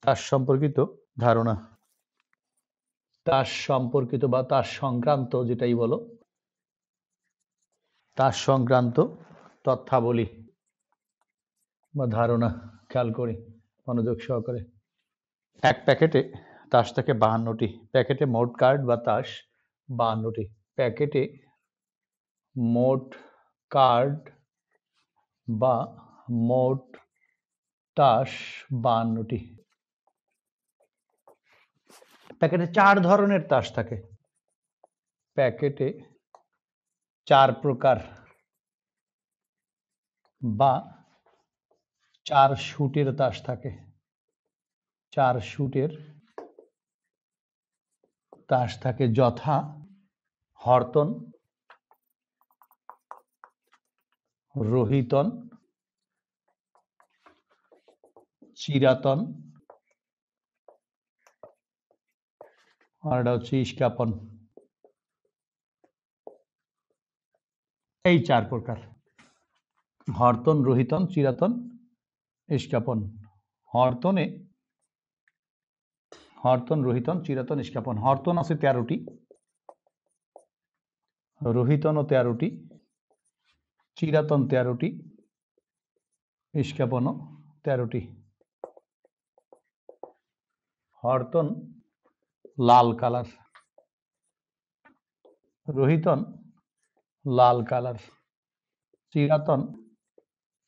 তাস সম্পর্কিত ধারণা, তাস সম্পর্কিত বা তাস সংক্রান্ত যেটাই বলো, তাস সংক্রান্ত তথ্যাবলী বা ধারণা খেয়াল করি মনোযোগ সহকারে। এক প্যাকেটে তাস থাকে 52টি, প্যাকেটে মোট কার্ড বা তাস 52টি, প্যাকেটে মোট কার্ড বা মোট তাস 52টি। প্যাকেটে 4 ধরনের তাস থাকে, প্যাকেটে 4 প্রকার বা 4 শুটের তাস থাকে, 4 শুটের তাস থাকে যথা হরতন, রোহিতন, চিরাতন আর এটা হচ্ছে ইস্কাপন। এই 4 প্রকার: হরতন, রোহিতন, চিরাতন, ইস্কাপন। হরতনে হরতন, রোহিতন, চিরাতন, ইস্কাপন। হরতন আছে 13টি, রোহিতনও 13টি, চিরাতন 13টি, ইস্কাপনও 13টি। হরতন লাল কালার, রোহিতন লাল কালার, চিরাতন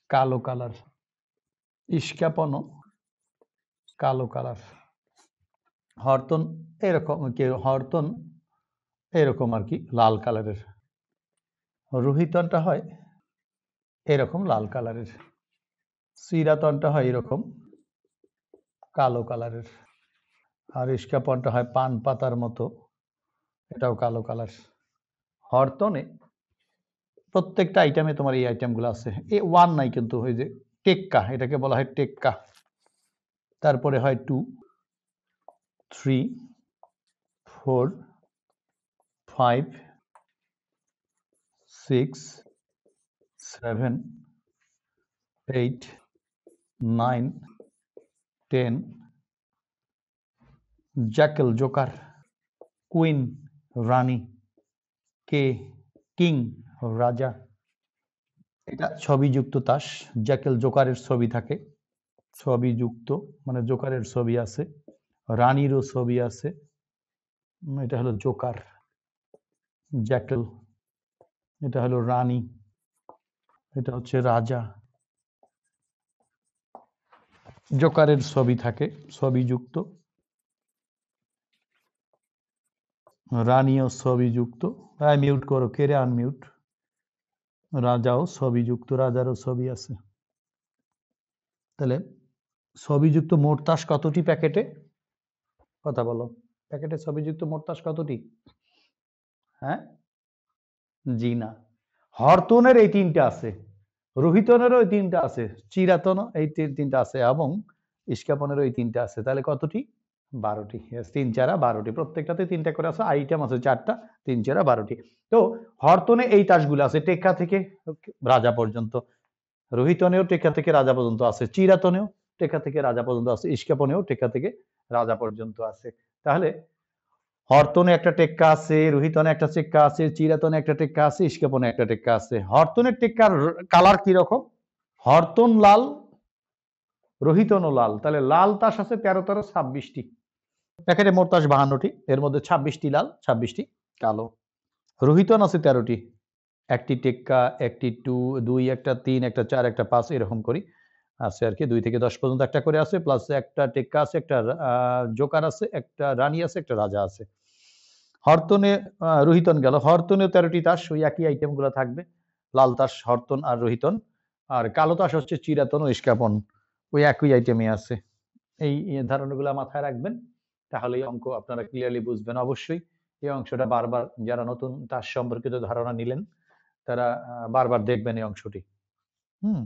কালো কালার, ইস্কাপনও কালো কালার। হরতন এরকম, হরতন এরকম আর কি লাল কালারের, রোহিতনটা হয় এরকম লাল কালারের, চিরাতনটা হয় এরকম কালো কালারের, আর ইস্কাপনটা হয় পান পাতার মতো, এটাও কালো কালার। হরতনে প্রত্যেকটা আইটেমে তোমার এই আইটেমগুলো আছে, এ ওয়ান নাই কিন্তু, ওই যে টেক্কা, এটাকে বলা হয় টেক্কা। তারপরে হয় 2, 3, 4, 5, 6, 7, 8, 9, 10, জ্যাকেল জোকার, কুইন রানী, কে কিং রাজা। এটা ছবিযুক্ত তাস, জ্যাকেল জোকারের ছবি থাকে, ছবিযুক্ত মানে জোকারের ছবি আছে, রানীরও ছবি আছে, এটা হলো জোকার। জ্যাকেল এটা হলো রানী, এটা হচ্ছে রাজা। জোকারের ছবি থাকে ছবিযুক্ত, রানীও ছবিযুক্ত। মিউট করো, কে রে আনমিউট। রাজাও ছবিযুক্ত, রাজারও ছবি আছে। তাহলে ছবিযুক্ত মোট তাস কতটি প্যাকেটে? কথা বলো, প্যাকেটে ছবিযুক্ত মোট তাস কতটি? হ্যাঁ, জি না। হরতনের এই 3টা আছে, রোহিতনেরও এই 3টা আছে, চিরাতনও এই 3টা আছে এবং ইস্কাপনেরও এই 3টা আছে। তাহলে কতটি? 12টি। 3 4 12টি, প্রত্যেকটাতে 3টা করে আছে, আইটেম আছে 4টা, 3 4 12টি। তো হরতনে এই তাসগুলো আছে টেক্কা থেকে রাজা পর্যন্ত, রোহিতনেও টেক্কা থেকে রাজা পর্যন্ত আছে, চিরাতনেও টেক্কা থেকে রাজা পর্যন্ত আছে, ইস্কাপনেও টেক্কা থেকে রাজা পর্যন্ত আছে। তাহলে হরতনে একটা টেক্কা আছে, রোহিতনে একটা টেক্কা আছে, চিরাতনে একটা টেক্কা আছে, ইস্কাপনে একটা টেক্কা আছে। হরতনের টেক্কার কালার কি রকম? হরতন লাল, রোহিতনও লাল। তাহলে লাল তাস আছে 13 13 26টি, প্যাকেটে মোট তাস 52টি, এর মধ্যে 26টি লাল, 26টি কালো। রোহিতন আছে 13টি, একটি টেক্কা, একটি 2, একটা 3, একটা 4, একটা 5 এরকম করি আছে আর কি, 2 থেকে 10 পর্যন্ত একটা করে আছে, প্লাস একটা টেক্কা আছে, একটা জোকার আছে, একটা রানী আছে, একটা রাজা আছে। হরতনে রোহিতন গেল, হরতনে 13টি তাস, ওই একই আইটেম গুলো থাকবে, লাল তাস, হরতন আর রোহিতন। আর কালো তাস হচ্ছে চিরাতন ও ইস্কাপন, ওই একই আইটেমে আছে। এই ধারণাগুলো মাথায় রাখবেন, তাহলে এই অঙ্ক আপনারা ক্লিয়ারলি বুঝবেন। অবশ্যই এই অংশটা বারবার, যারা নতুন তাস সম্পর্কিত ধারণা নিলেন তারা বারবার দেখবেন এই অংশটি। হুম।